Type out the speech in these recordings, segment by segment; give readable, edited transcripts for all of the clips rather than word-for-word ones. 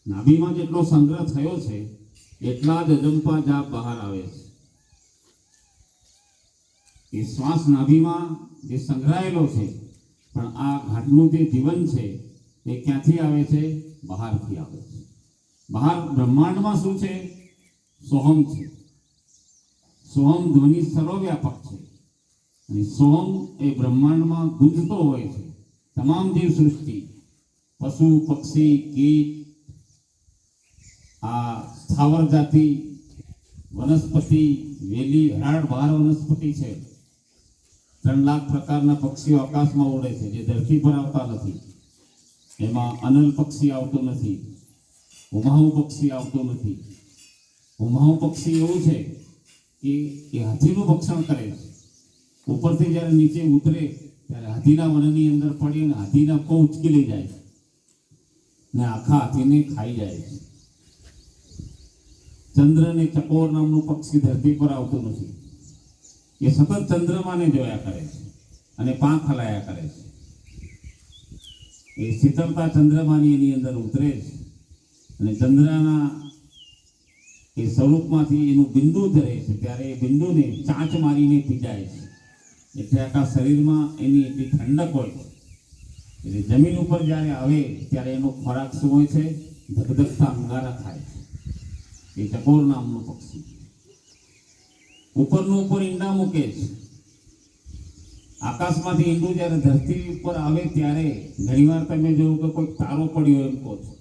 નાભીમાં જેટલો સંગ્રહ થયો છે એટલા જ અજંપા જાપ બહાર આવે છે. એ શ્વાસ નાભીમાં જે સંગ્રહાયેલો છે, પણ આ ઘાટનું જે જીવન છે એ ક્યાંથી આવે છે? બહારથી આવે છે. બહાર બ્રહ્માંડમાં શું છે? સોહમ છે. સોહમ ધ્વનિ સર્વવ્યાપક છે અને સોહમ એ બ્રહ્માંડમાં ગુંજતો હોય છે. તમામ જીવ સૃષ્ટિ, પશુ, પક્ષી, કીટ, આ સ્થાવર જાતિ, વનસ્પતિ, વેલી, હરાળ બહાર વનસ્પતિ છે. 3 લાખ પ્રકારના પક્ષીઓ આકાશમાં ઉડે છે, જે ધરતી પર આવતા નથી. એમાં અનલ પક્ષી આવતું નથી, ઉમાહુ પક્ષી આવતું નથી. ઉમાહુ પક્ષી એવું છે કે એ હાથીનું ભક્ષણ કરે છે. ઉપરથી જ્યારે નીચે ઉતરે ત્યારે હાથીના વનની અંદર પડીને હાથીના કો ઉચકી લઈ જાય છે ને આખા હાથીને ખાઈ જાય છે. ચંદ્ર ને ચકોર નામનું પક્ષી ધરતી પર આવતું નથી. એ સતત ચંદ્રમાને જોયા કરે છે અને પાંખ હલાયા કરે છે. એ શીતળતા ચંદ્રમાની એની અંદર ઉતરે છે અને ચંદ્રના એ સ્વરૂપમાંથી એનું બિંદુ ધરે છે, ત્યારે એ બિંદુને ચાંચ મારીને પી જાય છે. એટલે આખા શરીરમાં એની એટલી ઠંડક હોય છે. એટલે જમીન ઉપર જ્યારે આવે ત્યારે એનો ખોરાક શું હોય છે? ધગધગતા અંગારા ખાય છે. એ ચકોર નામનું પક્ષી ઉપરનું ઉપર ઈંડા મૂકે છે. આકાશમાંથી ઈંડું જ્યારે ધરતી ઉપર આવે ત્યારે ઘણીવાર તમે જોયું કે કોઈ તારો પડ્યો એમ કહો છો,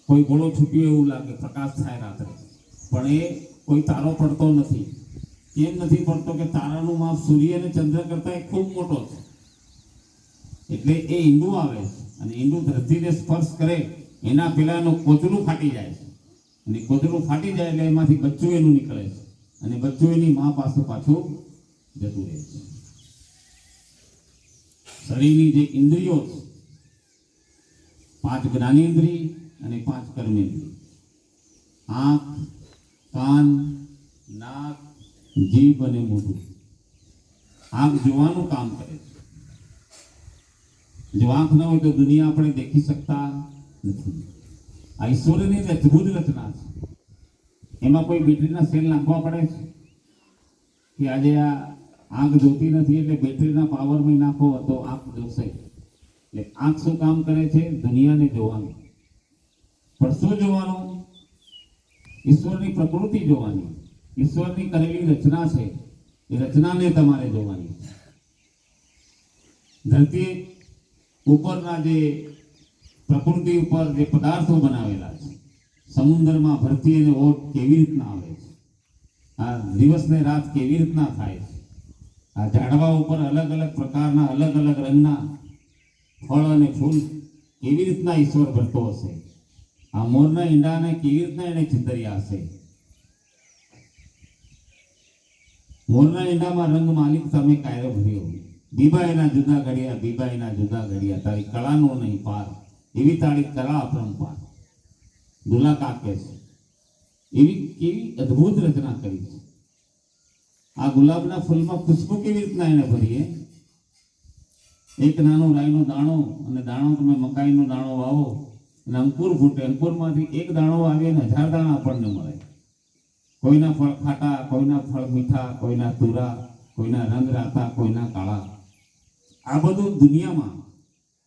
કોઈ ગોળો છૂટ્યો એવું લાગે, પ્રકાશ થાય રાત્રે, પણ એ કોઈ તારો પડતો નથી. કેમ નથી પડતો? કે તારાનું માપ સૂર્ય અને ચંદ્ર કરતા ખૂબ મોટો છે. એટલે એ ઈંડું આવે છે અને ઈંડું ધરતીને સ્પર્શ કરે એના પહેલાનું કોચલું ફાટી જાય છે અને કોચલું ફાટી જાય એટલે એમાંથી બચ્ચું એનું નીકળે છે અને બચ્ચું એની મા પાસે પાછું જતું રહે છે. શરીરની જે ઇન્દ્રિયો છે, 5 જ્ઞાનેન્દ્રિય અને 5 કર્મેન્દ્રિય, આંખ, કાન, નાક, જીભ અને મોઢું. આંખ જોવાનું કામ કરે છે. જો આંખ ન હોય તો દુનિયા આપણે દેખી શકતા નથી. આ ઈશ્વરની અદ્ભુત રચના છે. એમાં કોઈ બેટરીના સેલ નાખવા પડે છે કે આજે આ આંખ જોતી નથી એટલે બેટરીના પાવરમાં નાખો તો આંખ જોશે. એટલે આંખ શું કામ કરે છે? દુનિયાને જોવાનું. પણ શું જોવાનું? ઈશ્વરની પ્રકૃતિ જોવાની. ઈશ્વરની કરેલી રચના છે, એ રચનાને તમારે જોવાની. ધરતી ઉપરના જે પ્રકૃતિ ઉપર જે પદાર્થો બનાવેલા છે, સમુદ્રમાં ભરતી અને ઓટ કેવી રીતના આવે છે, આ દિવસ ને રાત કેવી રીતના થાય છે, આ ઝાડવા ઉપર અલગ અલગ પ્રકારના અલગ અલગ રંગના ફળ અને ફૂલ કેવી રીતના ઈશ્વર ભરતો હશે, આ મોરના ઈંડાને કેવી રીતના એને છિતર્યા હશે. મોરના ઈંડામાં રંગ માલિક તમે કાયરો ભર્યો, બીબાઈના જુદા ઘડિયા, બીબાઈના જુદા ઘડિયા, તારી કળાનો નહીં પાર, એવી તારી કળા અપરંપાર. દુલા કાકે છે એવી કેવી અદ્ભુત રચના કરી છે. આ ગુલાબના ફૂલમાં ખુશ્બુ કેવી રીતના એને ભરીએ. એક નાનો રાઈનો દાણો અને દાણો તમે મકાઈનો દાણો વાવો અને અંકુર ફૂટે, અંકુરમાંથી એક દાણો આવે અને 1000 દાણા આપણને મળે. કોઈના ફળ ખાટા, કોઈના ફળ મીઠા, કોઈના તુરા, કોઈના રંગ રાતા, કોઈના કાળા. આ બધું દુનિયામાં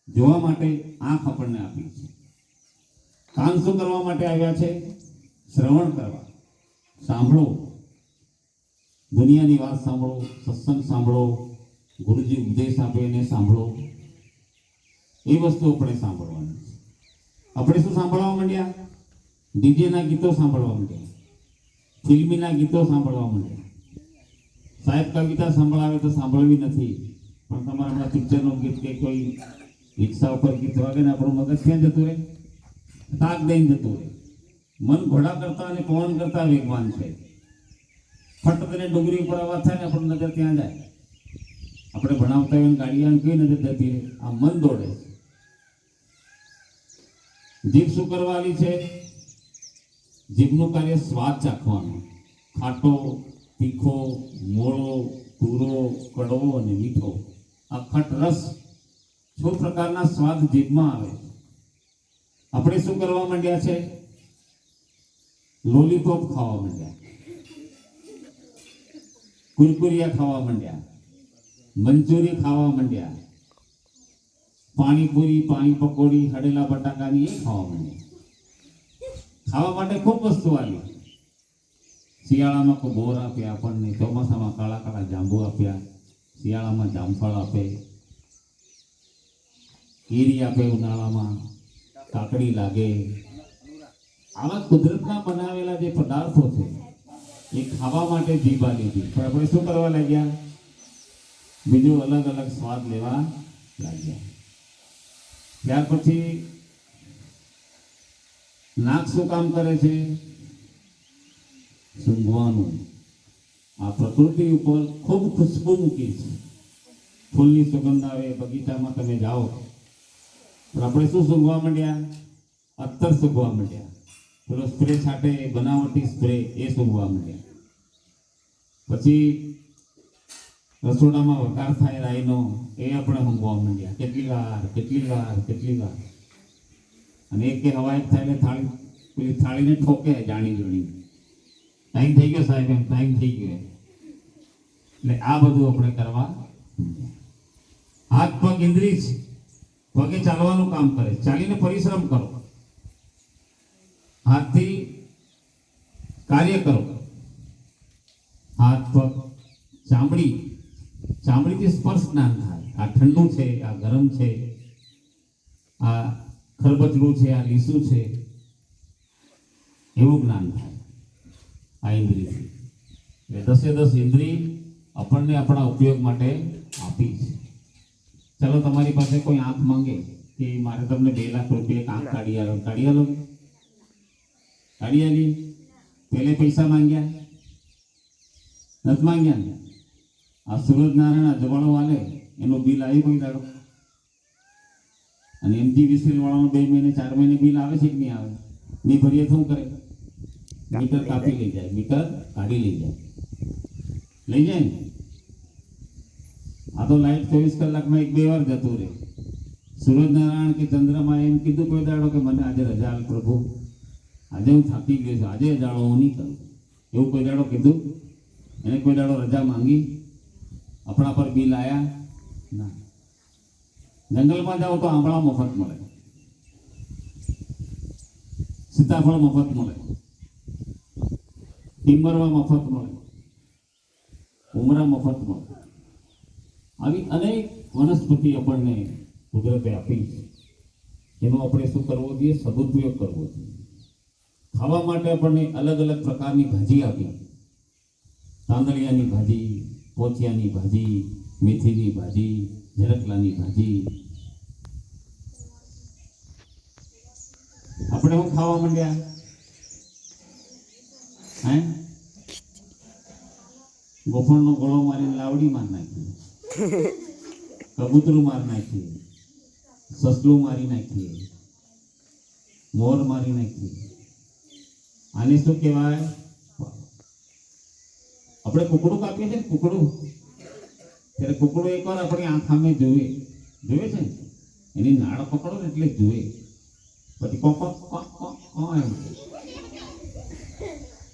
જોવા માટે આંખ આપણને આપી છે. કાન શું કરવા માટે આવ્યા છે? શ્રવણ કરવા, સાંભળો, દુનિયાની વાત સાંભળો, સત્સંગ સાંભળો, ગુરુજી ઉપદેશ આપે એને સાંભળો. એ વસ્તુ આપણે સાંભળવાની છે. આપણે શું સાંભળવા માંડ્યા? ડીજેના ગીતો સાંભળવા માંડ્યા, ફિલ્મીના ગીતો સાંભળવા માંડ્યા. સાહેબ કવિતા સંભળાવે તો સાંભળવી નથી, પણ તમારા હમણાં પિક્ચરનું ગીત કે કોઈ રિક્ષા ઉપર ગીત વાગે ને આપણું મગજ ક્યાં જતું રહે? તાક દઈને જતું રહે. મન ઘોડા કરતા અને પવન કરતા વેગવાન છે. ફટ કરીને ડુંગળી ઉપર અવાજ થાય ને આપણું નજર ત્યાં જાય. આપણે ભણાવતા હોય ગાડીਆਂ કઈ નજર જતી રહે? આ મન દોડે. જીભ શું કરવાની છે? જીભનું કાર્ય સ્વાદ ચાખવાનું. ખાટો, તીખો, મોળો, તુરો, કડવો અને મીઠો, આ ખટ રસ 6 પ્રકારના સ્વાદ જીભમાં આવે. આપણે શું કરવા માંડ્યા છે? લોલીપોપ ખાવા માંડ્યા, કુરકુરિયા ખાવા માંડ્યા, મંચુરી ખાવા માંડ્યા, પાણીપુરી, પાણી પકોડી, હળેલા બટાકાની એ ખાવા માંડ્યા. ખાવા માટે ખૂબ વસ્તુ આવી. શિયાળામાં કોઈ બોર આપ્યા આપણને, ચોમાસામાં કાળા કાળા જાંબુ આપ્યા, શિયાળામાં જામફળ આપે, કેરી આપે, ઉનાળામાં કાકડી લાગે. આવા કુદરતના બનાવેલા જે પદાર્થો છે એ ખાવા માટે જીભા લીધી. પણ આપણે શું કરવા લાગ્યા? બીજું અલગ અલગ સ્વાદ લેવા લાગ્યા. ત્યાર પછી નાક શું કામ કરે છે? સૂંઘવાનું. આ પ્રકૃતિ ઉપર ખૂબ ખુશ્બુ મૂકી છે. ફૂલની સુગંધ આવે, બગીચામાં તમે જાઓ, પણ આપણે શું સૂંઘવા માંડ્યા? અત્તર સૂંઘવા માંડ્યા. પેલો સ્પ્રે છાંટે, બનાવટી સ્પ્રે, એ સૂંઘવા માંડ્યા. પછી રસોડામાં વઘાર થાય રાઈનો, એ આપણે સૂંઘવા માંડ્યા. કેટલી વાર. અને એક કે હવા એક થાય એટલે પેલી થાળીને ઠોકે જાણી જોડી. ટાઈમ થઈ ગયો સાહેબ, એમ ટાઈમ થઈ ગયો. એટલે આ બધું આપણે કરવા. હાથ પગ ઇન્દ્રિય છે, પગે ચાલવાનું કામ કરે, ચાલીને પરિશ્રમ કરો, હાથથી કાર્ય કરો. હાથ પગ, ચામડીથી સ્પર્શ જ્ઞાન થાય. આ ઠંડુ છે, આ ગરમ છે, આ ખરબચડું છે, આ લીસું છે, એવું જ્ઞાન થાય આ ઇન્દ્રિયથી. એટલે 10 ઇન્દ્રિય આપણને આપણા ઉપયોગ માટે આપી છે. ચાલો, તમારી પાસે કોઈ આંખ માંગે કે મારે તમને 2 લાખ રૂપિયા એક આંખ કાઢી આલો, કાઢી આલી. પેલે પૈસા માંગ્યા? નથી માંગ્યા. આ સૂરજનારાયણ અજવાળો વાલે એનું બિલ આવ્યું કોઈ દાડો? અને MGVCL વાળાનું 2 મહિને 4 મહિને બિલ આવે છે કે નહીં આવે? નહીં ભરીએ શું કરે? મીટર કાપી લઈ જાય, મીટર કાઢી લઈ જાય ને. આ તો લાઈટ 24 કલાકમાં 1-2 વાર જતું રહે. સૂરજનારાયણ કે ચંદ્રમાં એમ કીધું કોઈ દાડો કે મને આજે રજા આલ પ્રભુ, આજે હું થાકી ગયો છું, આજે જાણો હું નહીં કરું? એવું કોઈ દાડો કીધું? એને કોઈ દાડો રજા માંગી? આપણા પર બિલ આયા ના. જંગલમાં જાઓ તો આંબળા મફત મળે, સીતાફળ મફત મળે, ટીમ્બરવા મફત મળે, ઉમરા મફત મળે. આવી અનેક વનસ્પતિ આપણને કુદરતે આપી છે. એનો આપણે શું કરવો જોઈએ? સદુપયોગ કરવો જોઈએ. ખાવા માટે આપણને અલગ અલગ પ્રકારની ભાજી આપી. તાંદળિયાની ભાજી, પોચિયાની ભાજી, મેથીની ભાજી, ઝરકલાની ભાજી. આપણે શું ખાવા માંડ્યા? ગોફણનો ગોળો મારીને લાવડી માર નાખીએ, કબૂતરું માર નાખીએ, સસલું મારી નાખીએ, મોર મારી નાખીએ. આને શું કહેવાય? આપણે કુકડું કાપીએ છીએ, કુકડું. ત્યારે કુકડું એકવાર આપણી આંખ સામે જોવે છે ને, એની નાળ પકડો ને એટલે જોવે. પછી કો એમ કે,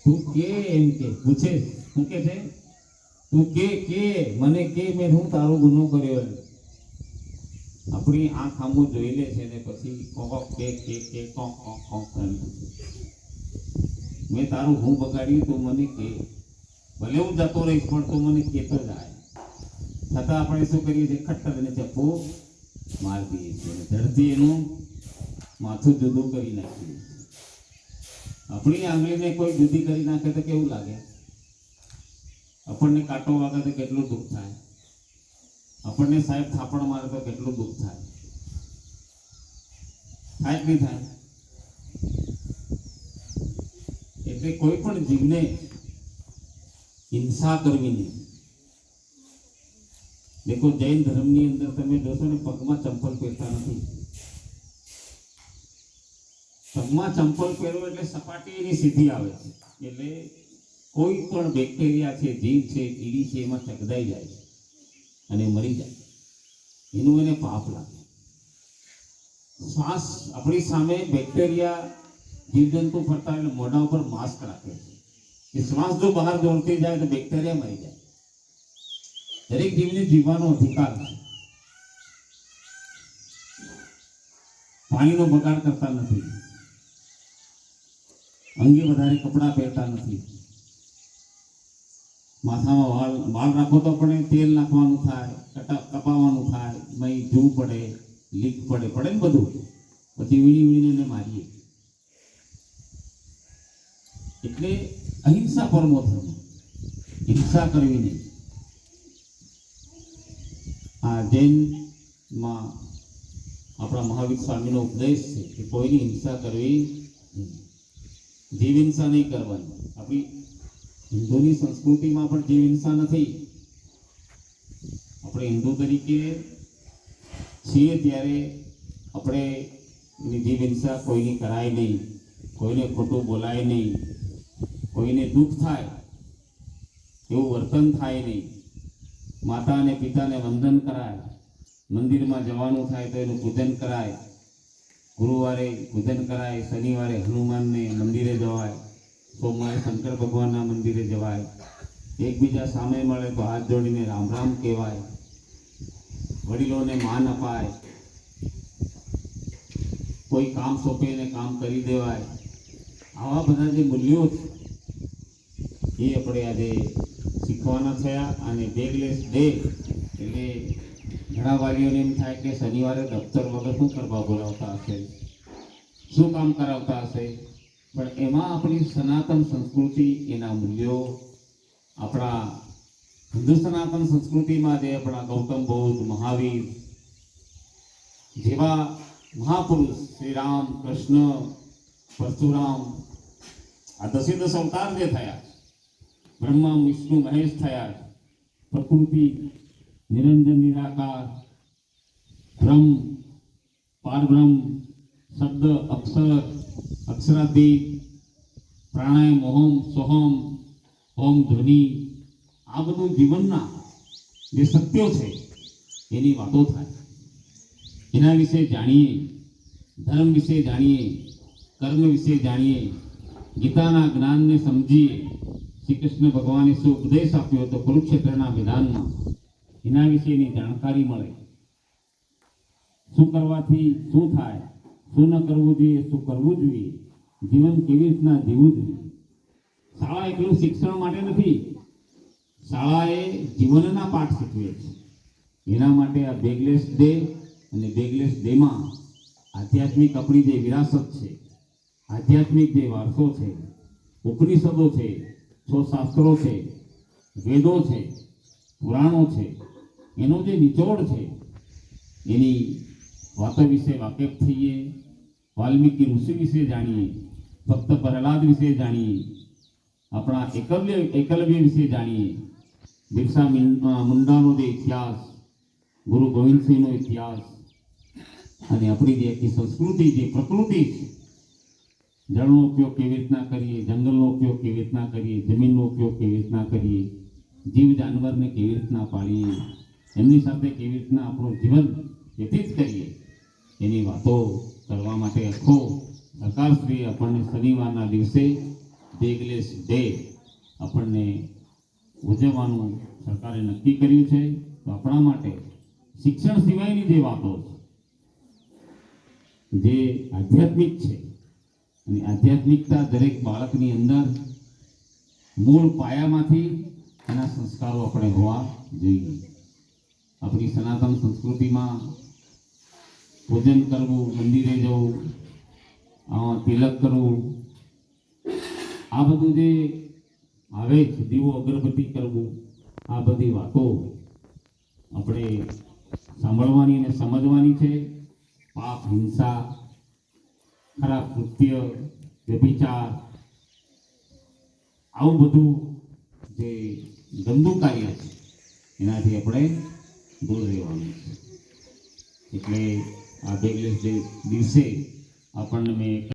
તું કે એમ કે પૂછે, શું કે છે? તું કે મને કે મેં હું તારો ગુનો કર્યો. આપણી આંખ સામું જોઈ લે છે ને પછી મેં તારું હું બગાડ્યું, તું મને કે. ભલે હું જતો રહીશ પણ તું મને કહેતો જાય. છતાં આપણે શું કરીએ છીએ? ખટ્ટર અને ચપ્પુ મારી દઈએ છીએ, ધરતી એનું માથું જુદું કરી નાખીએ. આપણી આંગળીને કોઈ જુદી કરી નાખે તો કેવું લાગે? આપણને કાંટો વાગે તો કેટલું દુઃખ થાય? આપણને સાહેબ થાપણ મારે તો કેટલું દુઃખ થાય? થાય જ નહીં થાય? એટલે કોઈ પણ જીવને હિંસા કરવી નહીં. દેખો, જૈન ધર્મની અંદર તમે જોશો ને, પગમાં ચંપલ પહેરતા નથી. પગમાં ચંપલ પહેરો એટલે સપાટી એની સીધી આવે છે. એટલે કોઈ પણ બેક્ટેરિયા છે, જીવ છે, કીડી છે, એમાં ચકદાઈ જાય છે અને મરી જાય. એનું એને પાપ લાગે. શ્વાસ આપણી સામે બેક્ટેરિયા જીવજંતુ ફરતા એટલે મોઢા ઉપર માસ્ક રાખે છે એ શ્વાસ જો બહાર દોડતી જાય તો બેક્ટેરિયા મરી જાય. દરેક જીવને જીવવાનો અધિકાર છે. પાણીનો બગાડ કરતા નથી, અંગે વધારે કપડાં પહેરતા નથી, માથામાં વાળ રાખો તો પણ તેલ નાખવાનું થાય, કપાવવાનું થાય, મય જવું પડે, લીક પડે ને બધું, પછી વીણી વીણીને મારીએ. એટલે અહિંસા પરમો ધર્મ, હિંસા કરવી નહીં. આ જૈનમાં આપણા મહાવીર સ્વામીનો ઉપદેશ છે કે કોઈની હિંસા કરવી નહીં, જીવ હિંસા નહીં કરવાની. આપણી હિન્દુની સંસ્કૃતિમાં પણ જીવ હિંસા નથી. આપણે હિન્દુ તરીકે છીએ ત્યારે આપણે એની જીવ હિંસા કોઈની કરાય નહીં, કોઈને ખોટું બોલાય નહીં, કોઈને દુઃખ થાય એવું વર્તન થાય નહીં, માતા અને પિતાને વંદન કરાય, મંદિરમાં જવાનું થાય તો એનું પૂજન કરાય, ગુરુવારે પૂજન કરાય, શનિવારે હનુમાનને મંદિરે જવાય, સોમવારે શંકર ભગવાનના મંદિરે જવાય, એકબીજા સામે મળે તો હાથ જોડીને રામ રામ કહેવાય, વડીલોને માન અપાય, કોઈ કામ સોંપે એને કામ કરી દેવાય. આવા બધા જે મૂલ્યો છે એ આપણે આજે શીખવાના થયા. અને બેગલેસ ડે એટલે ઘણા વાલીઓને એમ થાય કે શનિવારે દફતર વગર શું કરવા બોલાવતા હશે, શું કામ કરાવતા હશે. પણ એમાં આપણી સનાતન સંસ્કૃતિ, એના મૂલ્યો, આપણા હિન્દુ સનાતન સંસ્કૃતિમાં જે આપણા ગૌતમ બુદ્ધ, મહાવીર જેવા મહાપુરુષ, શ્રી રામ, કૃષ્ણ, પરશુરામ, આ 10 અવતાર જે થયા, બ્રહ્મા વિષ્ણુ મહેશ થયા, પ્રકૃતિ, નિરંજન નિરાકાર, બ્રહ્મ, પારબ્રહ્મ, શબ્દ, અક્ષર, અક્ષરાતીત, પ્રાણાયામ, ઓમ, સોહમ, ઓમ ધ્વનિ, આ બધું જીવનના જે સત્યો છે એની વાતો થાય. એના વિશે જાણીએ, ધર્મ વિશે જાણીએ, કર્મ વિશે જાણીએ, ગીતાના જ્ઞાનને સમજીએ. શ્રી કૃષ્ણ ભગવાને શું ઉપદેશ આપ્યો હતો કુરુક્ષેત્રના મેદાનમાં, એના વિશેની જાણકારી મળે. શું કરવાથી શું થાય, શું ન કરવું જોઈએ, શું કરવું જોઈએ, જીવન કેવી રીતના જીવવું જોઈએ. શાળા એકલું શિક્ષણ માટે નથી, શાળા એ જીવનના પાઠ શીખવે છે. એના માટે આ બેગલેસ ડે અને બેગલેસ ડેમાં આધ્યાત્મિક આપણી જે વિરાસત છે, આધ્યાત્મિક જે વારસો છે, ઉપનિષદો છે, 6 શાસ્ત્રો છે, વેદો છે, પુરાણો છે, એનો જે નિચોડ છે એની વાતો વિશે વાકેફ થઈએ. વાલ્મીકી ઋષિ વિશે જાણીએ, ભક્ત પ્રહલાદ વિશે જાણીએ, આપણા એકલવ્ય વિશે જાણીએ, બિરસા મુંડાનો જે ઇતિહાસ, ગુરુ ગોવિંદસિંહનો ઇતિહાસ, અને આપણી જે આખી સંસ્કૃતિ, જે પ્રકૃતિ છે, જળનો ઉપયોગ કેવી રીતના કરીએ, જંગલનો ઉપયોગ કેવી રીતના કરીએ, જમીનનો ઉપયોગ કેવી રીતના કરીએ, જીવ જાનવરને કેવી રીતના પાળીએ, એમની સાથે કેવી રીતના આપણું જીવન વ્યતીત કરીએ, એની વાતો કરવા માટે આખો સરકારશ્રીએ આપણને શનિવારના દિવસે બેગલેસ ડે આપણને ઉજવવાનું સરકારે નક્કી કર્યું છે. તો આપણા માટે શિક્ષણ સિવાયની જે વાતો છે, જે આધ્યાત્મિક છે, અને આધ્યાત્મિકતા દરેક બાળકની અંદર મૂળ પાયામાંથી એના સંસ્કારો આપણે હોવા જોઈએ. આપણી સનાતન સંસ્કૃતિમાં પૂજન કરવું, મંદિરે જવું, તિલક કરવું, આ બધું જે આવે છે, દીવો અગરબત્તી કરવું, આ બધી વાતો આપણે સાંભળવાની અને સમજવાની છે. પાપ, હિંસા, ખરાબ કૃત્ય, વ્યભિચાર, આવું બધું જે ગંદુ કાર્ય છે એનાથી આપણે દૂર રહેવાનું છે. એટલે આ બેગલેસ ડે દિવસે આપણને મેં